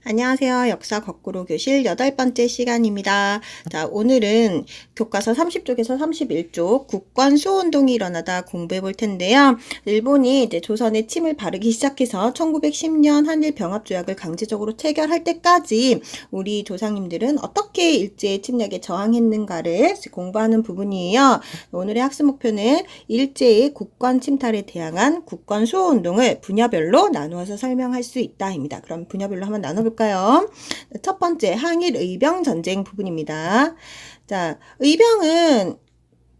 안녕하세요. 역사 거꾸로 교실 8번째 시간입니다. 자, 오늘은 교과서 30쪽에서 31쪽 국권 수호운동이 일어나다 공부해 볼 텐데요. 일본이 이제 조선에 침을 바르기 시작해서 1910년 한일 병합조약을 강제적으로 체결할 때까지 우리 조상님들은 어떻게 일제의 침략에 저항했는가를 공부하는 부분이에요. 오늘의 학습 목표는 일제의 국권 침탈에 대항한 국권 수호운동을 분야별로 나누어서 설명할 수 있다입니다. 그럼 분야별로 한번 나눠볼까요? 첫 번째, 항일 의병 전쟁 부분입니다. 자, 의병은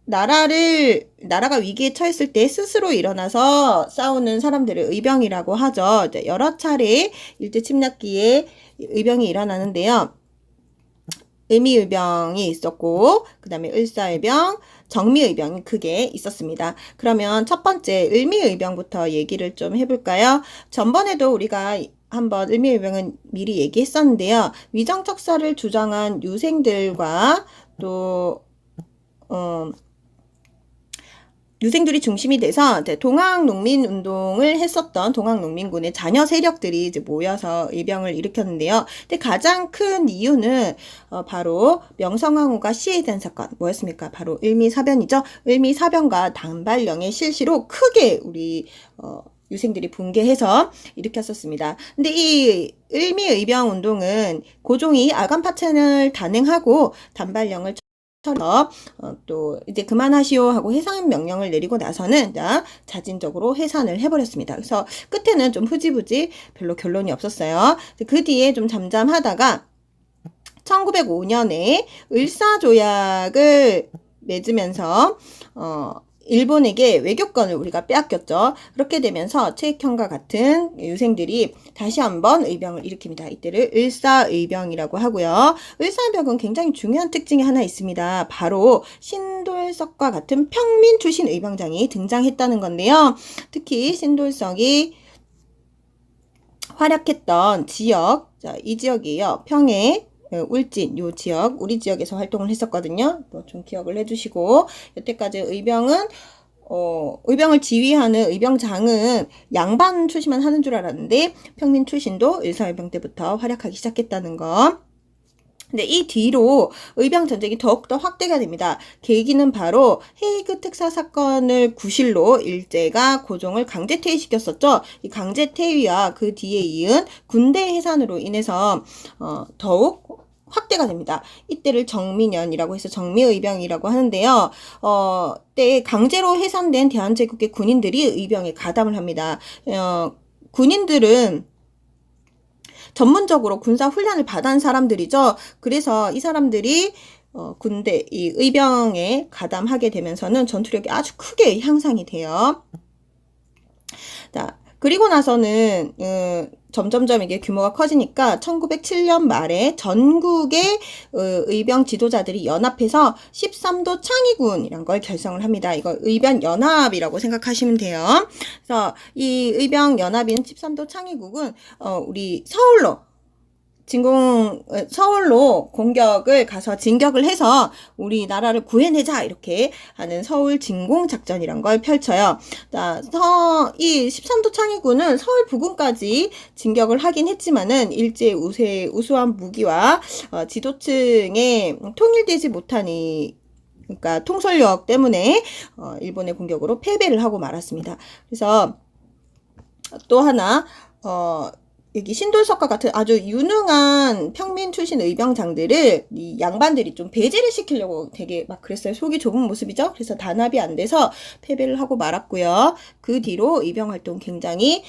나라가 위기에 처했을 때 스스로 일어나서 싸우는 사람들을 의병이라고 하죠. 여러 차례 일제 침략기에 의병이 일어나는데요. 의미의병이 있었고, 그 다음에 을사의병, 정미의병이 크게 있었습니다. 그러면 첫 번째 을미의병부터 얘기를 좀 해볼까요? 전번에도 우리가 한번 을미의병은 미리 얘기했었는데요. 위정척사를 주장한 유생들과 또 유생들이 중심이 돼서 동학농민운동을 했었던 동학농민군의 자녀 세력들이 이제 모여서 의병을 일으켰는데요. 근데 가장 큰 이유는 바로 명성황후가 시해된 사건 뭐였습니까? 바로 을미사변이죠. 을미사변과 단발령의 실시로 크게 우리 유생들이 붕괴해서 일으켰었습니다. 근데 이 을미의병 운동은 고종이 아간 파천을 단행하고 단발령을 또 이제 그만하시오 하고 해산 명령을 내리고 나서는 자진적으로 해산을 해버렸습니다. 그래서 끝에는 좀 흐지부지 별로 결론이 없었어요. 그 뒤에 좀 잠잠하다가 1905년에 을사조약을 맺으면서 일본에게 외교권을 우리가 빼앗겼죠. 그렇게 되면서 최익형과 같은 유생들이 다시 한번 의병을 일으킵니다. 이때를 을사의병이라고 하고요. 을사의병은 굉장히 중요한 특징이 하나 있습니다. 바로 신돌석과 같은 평민 출신 의병장이 등장했다는 건데요. 특히 신돌석이 활약했던 지역, 자, 이 지역이에요. 평해, 울진, 요 지역, 우리 지역에서 활동을 했었거든요. 좀 기억을 해주시고, 여태까지 의병을 지휘하는 의병장은 양반 출신만 하는 줄 알았는데, 평민 출신도 을사의병 때부터 활약하기 시작했다는 거. 근데 이 뒤로 의병 전쟁이 더욱더 확대가 됩니다. 계기는 바로 헤이그 특사 사건을 구실로 일제가 고종을 강제 퇴위시켰었죠. 이 강제 퇴위와 그 뒤에 이은 군대 해산으로 인해서 더욱 확대가 됩니다. 이때를 정민연이라고 해서 정미의병이라고 하는데요. 때 강제로 해산된 대한제국의 군인들이 의병에 가담을 합니다. 군인들은 전문적으로 군사 훈련을 받은 사람들이죠. 그래서 이 사람들이 이 의병에 가담하게 되면서는 전투력이 아주 크게 향상이 돼요. 자, 그리고 나서는 점점점 이게 규모가 커지니까 1907년 말에 전국의 의병 지도자들이 연합해서 13도 창의군이란 걸 결성을 합니다. 이거 의병 연합이라고 생각하시면 돼요. 그래서 이 의병 연합인 13도 창의국은 우리 서울로 공격을 가서 진격을 해서 우리나라를 구해내자 이렇게 하는 서울 진공 작전이란 걸 펼쳐요. 이 13도 창의군은 서울 부근까지 진격을 하긴 했지만은 일제의 우수한 무기와 지도층에 통일되지 못하니 그러니까 통솔력 때문에 일본의 공격으로 패배를 하고 말았습니다. 그래서 또 하나 여기 신돌석과 같은 아주 유능한 평민 출신 의병장들을 이 양반들이 좀 배제를 시키려고 되게 막 그랬어요. 속이 좁은 모습이죠. 그래서 단합이 안 돼서 패배를 하고 말았고요. 그 뒤로 의병 활동 굉장히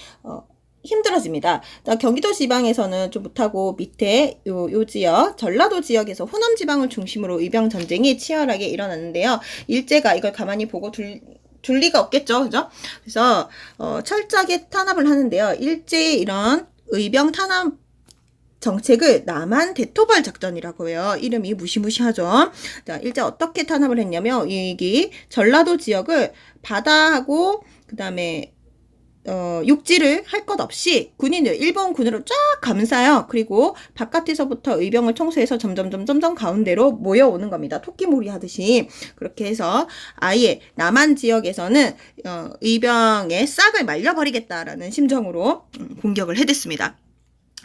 힘들어집니다. 경기도 지방에서는 좀 못하고 밑에 요 지역, 전라도 지역에서 호남 지방을 중심으로 의병 전쟁이 치열하게 일어났는데요. 일제가 이걸 가만히 보고 둘 리가 없겠죠. 그죠? 그래서 철저하게 탄압을 하는데요. 일제의 이런 의병 탄압 정책을 남한 대토벌 작전이라고 해요. 이름이 무시무시하죠. 자, 일제 어떻게 탄압을 했냐면 여기 전라도 지역을 바다하고 그 다음에 육지를 할 것 없이 일본 군으로 쫙 감싸요. 그리고 바깥에서부터 의병을 청소해서 점점 가운데로 모여오는 겁니다. 토끼몰이 하듯이. 그렇게 해서 아예 남한 지역에서는 의병의 싹을 말려버리겠다라는 심정으로 공격을 해댔습니다.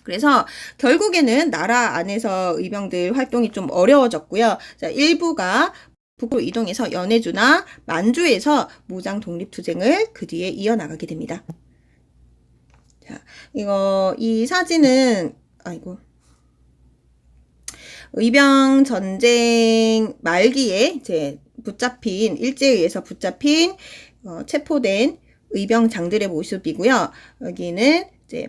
그래서 결국에는 나라 안에서 의병들 활동이 좀 어려워졌고요. 자, 일부가 북으로 이동해서 연해주나 만주에서 무장 독립투쟁을 그 뒤에 이어나가게 됩니다. 자, 이 사진은, 의병 전쟁 말기에 이제 일제에 의해서 붙잡힌, 체포된 의병장들의 모습이고요. 여기는 이제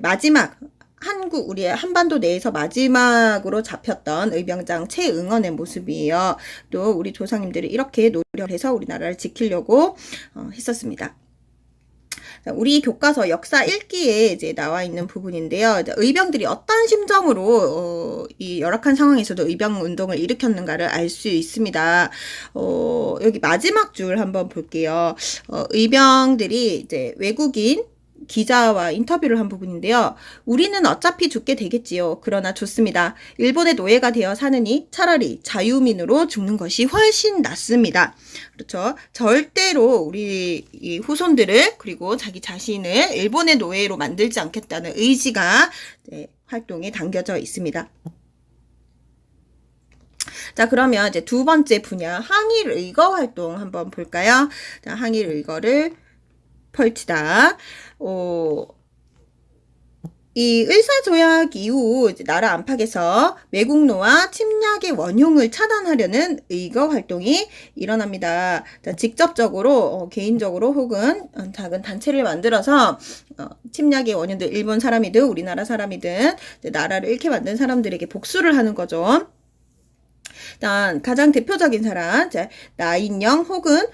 우리 한반도 내에서 마지막으로 잡혔던 의병장 최응원의 모습이에요. 또 우리 조상님들이 이렇게 노력을 해서 우리나라를 지키려고 했었습니다. 우리 교과서 역사 1기에 이제 나와 있는 부분인데요. 의병들이 어떤 심정으로 이 열악한 상황에서도 의병 운동을 일으켰는가를 알 수 있습니다. 여기 마지막 줄 한번 볼게요. 의병들이 이제 외국인 기자와 인터뷰를 한 부분인데요. 우리는 어차피 죽게 되겠지요. 그러나 좋습니다. 일본의 노예가 되어 사느니 차라리 자유민으로 죽는 것이 훨씬 낫습니다. 그렇죠. 절대로 우리 이 후손들을 그리고 자기 자신을 일본의 노예로 만들지 않겠다는 의지가 활동에 담겨져 있습니다. 자, 그러면 이제 두 번째 분야 항일 의거 활동 한번 볼까요? 자, 항일 의거를 펼치다. 이 의사조약 이후 나라 안팎에서 매국노와 침략의 원흉을 차단하려는 의거 활동이 일어납니다. 자, 직접적으로 개인적으로 혹은 작은 단체를 만들어서 침략의 원흉들, 일본 사람이든 우리나라 사람이든 나라를 잃게 만든 사람들에게 복수를 하는 거죠. 일단 가장 대표적인 사람, 나인영 혹은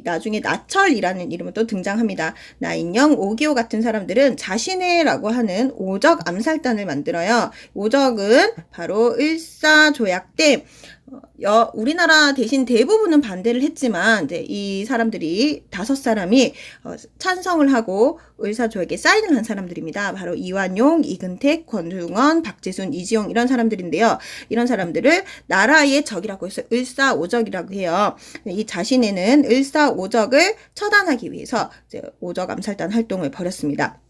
나중에 나철이라는 이름은 또 등장합니다. 나인영, 오기오 같은 사람들은 자신해라고 하는 오적 암살단을 만들어요. 오적은 바로 을사조약 때 우리나라 대신 대부분은 반대를 했지만 이 사람들이 5사람이 찬성을 하고 을사조약에 사인을 한 사람들입니다. 바로 이완용, 이근택, 권중원, 박재순, 이지용 이런 사람들인데요. 이런 사람들을 나라의 적이라고 해서 을사오적이라고 해요. 이 자신에는 을사오적을 처단하기 위해서 오적 암살단 활동을 벌였습니다.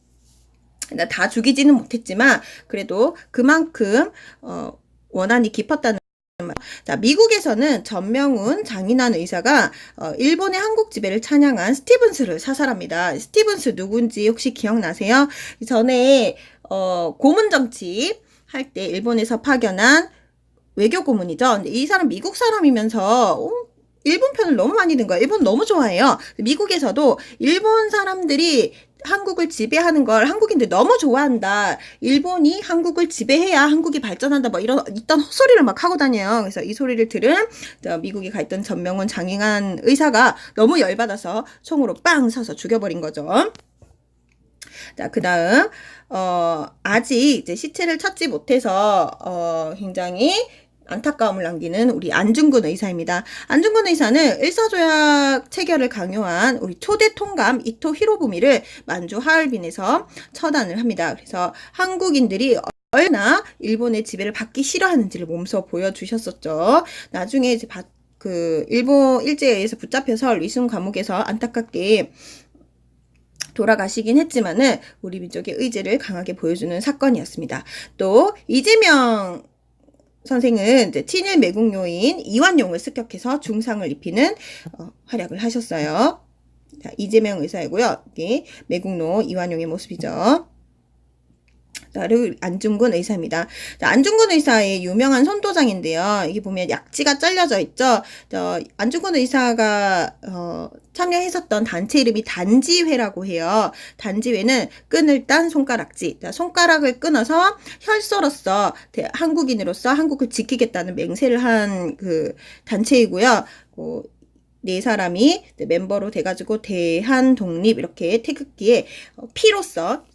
다 죽이지는 못했지만 그래도 그만큼 원한이 깊었다는. 자, 미국에서는 전명훈 장인환 의사가 일본의 한국 지배를 찬양한 스티븐스를 사살합니다. 스티븐스 누군지 혹시 기억나세요? 전에 고문 정치 할 때 일본에서 파견한 외교 고문이죠. 근데 이 사람 미국 사람이면서 일본 편을 너무 많이 든 거예요. 일본 너무 좋아해요. 미국에서도 일본 사람들이 한국을 지배하는 걸 한국인들 너무 좋아한다. 일본이 한국을 지배해야 한국이 발전한다. 뭐 이런 헛소리를 막 하고 다녀요. 그래서 이 소리를 들은 미국에 가 있던 전명훈 장인환 의사가 너무 열받아서 총으로 빵 쏴서 죽여버린 거죠. 자, 그 다음 아직 이제 시체를 찾지 못해서 굉장히 안타까움을 남기는 우리 안중근 의사입니다. 안중근 의사는 을사조약 체결을 강요한 우리 초대 통감 이토 히로부미를 만주 하얼빈에서 처단을 합니다. 그래서 한국인들이 얼마나 일본의 지배를 받기 싫어하는지를 몸소 보여주셨었죠. 나중에 이제 일본 일제에 의해서 붙잡혀서 리순 감옥에서 안타깝게 돌아가시긴 했지만은 우리 민족의 의지를 강하게 보여주는 사건이었습니다. 또 이재명 선생은 친일 매국노인 이완용을 습격해서 중상을 입히는 활약을 하셨어요. 자, 이재명 의사이고요. 여기 매국노 이완용의 모습이죠. 그리고 안중근 의사입니다. 자, 안중근 의사의 유명한 선도장인데요. 여기 보면 약지가 잘려져 있죠. 안중근 의사가 참여했었던 단체 이름이 단지회라고 해요. 단지회는 끈을 딴 손가락지. 자, 손가락을 끊어서 혈서로서 한국인으로서 한국을 지키겠다는 맹세를 한 그 단체이고요. 4사람이 멤버로 돼가지고 대한독립 이렇게 태극기에 피로써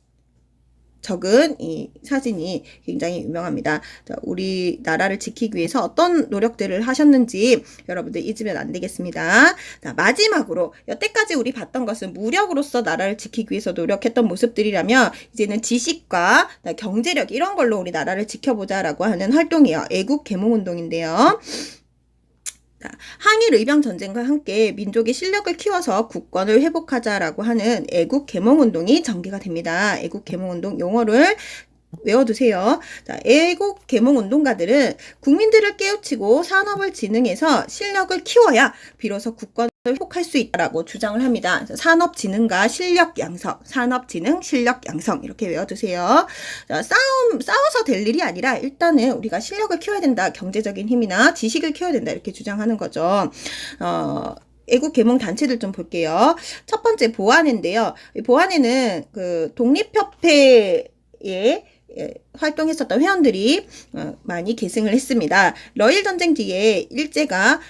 적은 이 사진이 굉장히 유명합니다. 자, 우리나라를 지키기 위해서 어떤 노력들을 하셨는지 여러분들 잊으면 안 되겠습니다. 자, 마지막으로 여태까지 우리 봤던 것은 무력으로서 나라를 지키기 위해서 노력했던 모습들이라면 이제는 지식과 경제력 이런 걸로 우리 나라를 지켜보자라고 하는 활동이에요. 애국 계몽운동인데요. 항일 의병 전쟁과 함께 민족의 실력을 키워서 국권을 회복하자라고 하는 애국 계몽운동이 전개가 됩니다. 애국 계몽운동 용어를 외워두세요. 자, 애국 계몽 운동가들은 국민들을 깨우치고 산업을 진흥해서 실력을 키워야 비로소 국권을 회복할 수 있다라고 주장을 합니다. 산업진흥과 실력 양성, 산업진흥, 실력 양성 이렇게 외워두세요. 자, 싸워서 될 일이 아니라 일단은 우리가 실력을 키워야 된다. 경제적인 힘이나 지식을 키워야 된다. 이렇게 주장하는 거죠. 애국 계몽 단체들 좀 볼게요. 첫 번째 보안회인데요. 보안회는 그 독립협회에 활동했었던 회원들이 많이 계승을 했습니다. 러일 전쟁 뒤에 일제가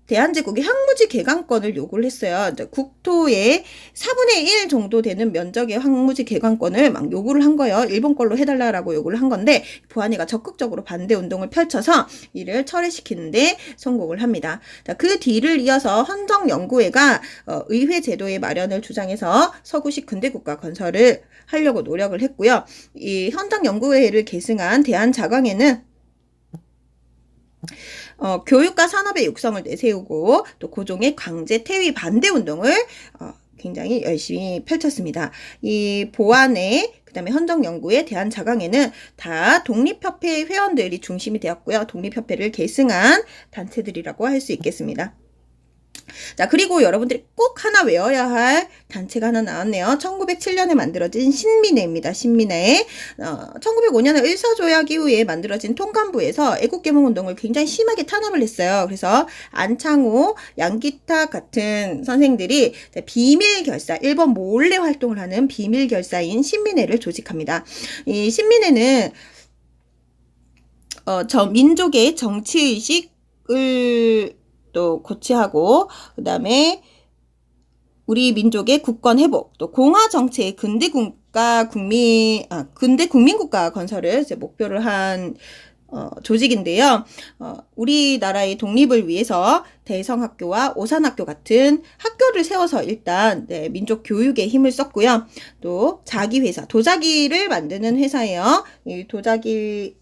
대한제국의 항무지 개강권을 요구를 했어요. 국토의 4분의 1 정도 되는 면적의 항무지 개강권을 막 요구를 한 거예요. 일본 걸로 해달라고 요구를 한 건데 보안회가 적극적으로 반대 운동을 펼쳐서 이를 철회시키는데 성공을 합니다. 그 뒤를 이어서 헌정연구회가 의회 제도의 마련을 주장해서 서구식 근대국가 건설을 하려고 노력을 했고요. 이 헌정연구회를 계승한 대한자강회는 교육과 산업의 육성을 내세우고 또 고종의 강제 퇴위 반대 운동을 굉장히 열심히 펼쳤습니다. 이 보안회, 그다음에 헌정연구회, 대한자강회는 다 독립협회 회원들이 중심이 되었고요. 독립협회를 계승한 단체들이라고 할 수 있겠습니다. 자, 그리고 여러분들이 꼭 하나 외워야 할 단체가 하나 나왔네요. 1907년에 만들어진 신민회입니다. 신민회. 1905년에 을사조약 이후에 만들어진 통감부에서 애국계몽운동을 굉장히 심하게 탄압을 했어요. 그래서 안창호, 양기탁 같은 선생들이 비밀결사, 일본 몰래 활동을 하는 비밀결사인 신민회를 조직합니다. 이 신민회는 민족의 정치의식을 또 고취하고 그다음에 우리 민족의 국권 회복, 또 공화 정체의 근대 국민국가 건설을 이제 목표를 한 조직인데요. 우리나라의 독립을 위해서 대성학교와 오산학교 같은 학교를 세워서 일단 민족 교육에 힘을 썼고요. 또 자기회사, 도자기를 만드는 회사예요. 이 도자기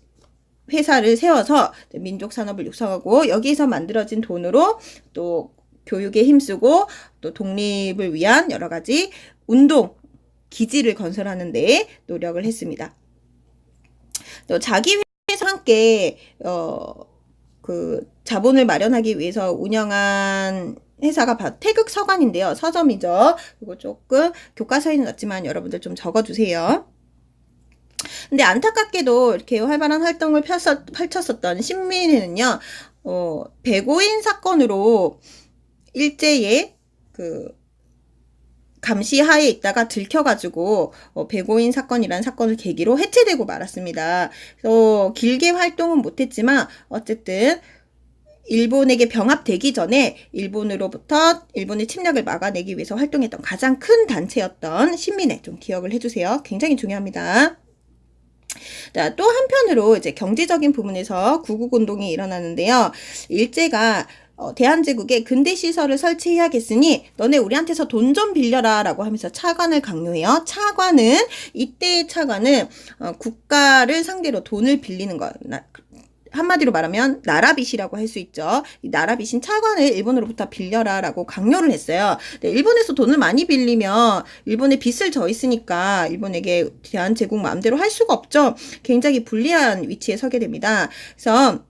회사를 세워서 민족 산업을 육성하고 여기에서 만들어진 돈으로 또 교육에 힘쓰고 또 독립을 위한 여러 가지 운동 기지를 건설하는 데 노력을 했습니다. 또 자기 회사와 함께 그 자본을 마련하기 위해서 운영한 회사가 바로 태극서관인데요. 서점이죠. 이거 조금 교과서에는 없지만 여러분들 좀 적어주세요. 근데 안타깝게도 이렇게 활발한 활동을 펼쳤었던 신민회는요, 백오인 사건으로 일제의 그 감시하에 있다가 들켜가지고 백오인 사건이라는 사건을 계기로 해체되고 말았습니다. 그래서 길게 활동은 못했지만 어쨌든 일본에게 병합되기 전에 일본으로부터 일본의 침략을 막아내기 위해서 활동했던 가장 큰 단체였던 신민회 좀 기억을 해주세요. 굉장히 중요합니다. 자, 또 한편으로 이제 경제적인 부분에서 구국운동이 일어나는데요. 일제가 대한제국에 근대시설을 설치해야겠으니 너네 우리한테서 돈 좀 빌려라 라고 하면서 차관을 강요해요. 이때의 차관은 국가를 상대로 돈을 빌리는 거, 한마디로 말하면 나라빚이라고 할 수 있죠. 이 나라빚인 차관을 일본으로부터 빌려라 라고 강요를 했어요. 일본에서 돈을 많이 빌리면 일본에 빚을 져 있으니까 일본에게 대한제국 마음대로 할 수가 없죠. 굉장히 불리한 위치에 서게 됩니다. 그래서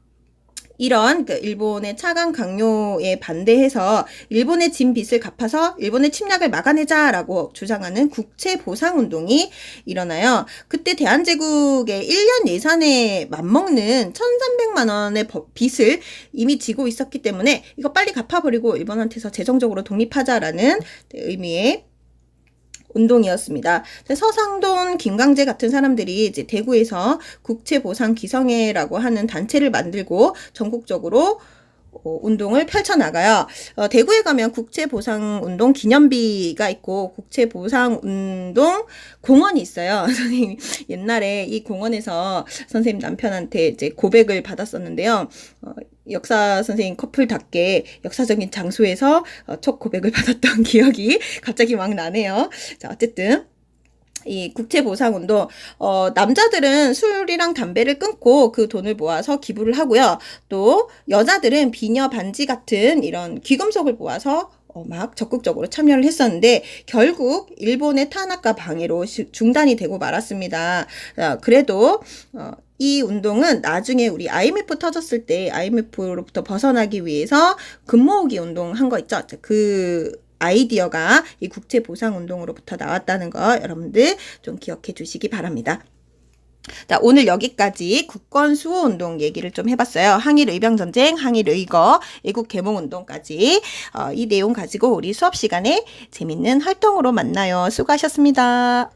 이런 일본의 차관 강요에 반대해서 일본의 진 빚을 갚아서 일본의 침략을 막아내자라고 주장하는 국채보상운동이 일어나요. 그때 대한제국의 1년 예산에 맞먹는 1,300만 원의 빚을 이미 지고 있었기 때문에 이거 빨리 갚아버리고 일본한테서 재정적으로 독립하자라는 의미의 운동이었습니다. 서상돈, 김광재 같은 사람들이 이제 대구에서 국채보상기성회라고 하는 단체를 만들고 전국적으로 운동을 펼쳐나가요. 대구에 가면 국채보상운동 기념비가 있고 국채보상운동 공원이 있어요. 선생님 옛날에 이 공원에서 선생님 남편한테 이제 고백을 받았었는데요. 역사 선생님 커플답게 역사적인 장소에서 첫 고백을 받았던 기억이 갑자기 막 나네요. 자, 어쨌든 이 국채보상운동, 남자들은 술이랑 담배를 끊고 그 돈을 모아서 기부를 하고요. 또 여자들은 비녀 반지 같은 이런 귀금속을 모아서 막 적극적으로 참여를 했었는데 결국 일본의 탄압과 방해로 중단이 되고 말았습니다. 그래도 이 운동은 나중에 우리 IMF 터졌을 때 IMF로부터 벗어나기 위해서 금모으기 운동 한 거 있죠. 그 아이디어가 이 국제보상운동으로부터 나왔다는 거 여러분들 좀 기억해 주시기 바랍니다. 자, 오늘 여기까지 국권수호운동 얘기를 좀 해봤어요. 항일의병전쟁, 항일의거, 애국개몽운동까지 이 내용 가지고 우리 수업 시간에 재밌는 활동으로 만나요. 수고하셨습니다.